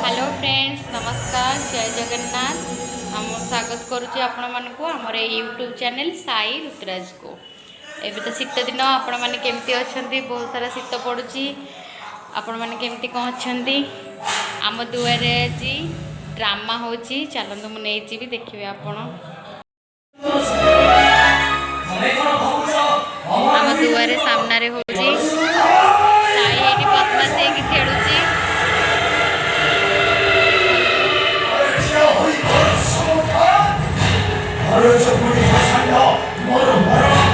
Hello friends, नमस्कार, जय जगन्नाथ। हम स्वागत करुच्ची आपण मानक आमर यूट्यूब चैनल साई ऋतुराज को। एबे तो शीत दिन आपण मैंने केमती अच्छा, बहुत सारा शीत पड़ुची। आपण मैंने केमती कौन अच्छा आम दुआरे आज ड्रामा हो चलतु मुझे भी देखिए। आपण आम दुआरे सामने हो पद्मासी खेलुची।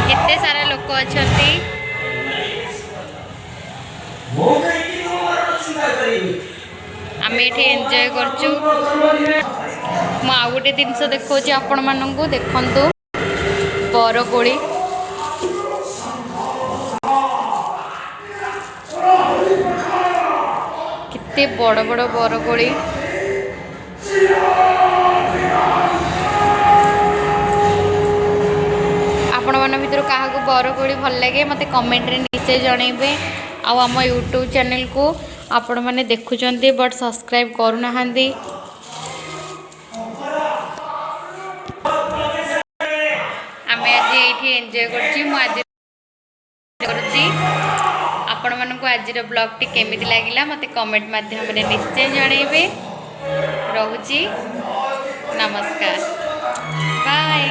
केते सारा लोक अच्छा आम ये एंजॉय करचु। गोटे जिनस देखा आपण मानक देखु बरकोड़ी केते बड़ बड़ बरकोड़ी। आपण मान भर क्या बरकोड़ी भल लगे मत कमेंट रे निश्चय जनइबे। आम यूट्यूब चैनल को आपण मैंने देखुं बट सब्सक्राइब करूना। आम आज ये एंजॉय आपण मानक आज ब्लॉग टी केमी लगिला मत कमेंट माध्यम निश्चय जनइबे। रोची नमस्कार, बाय।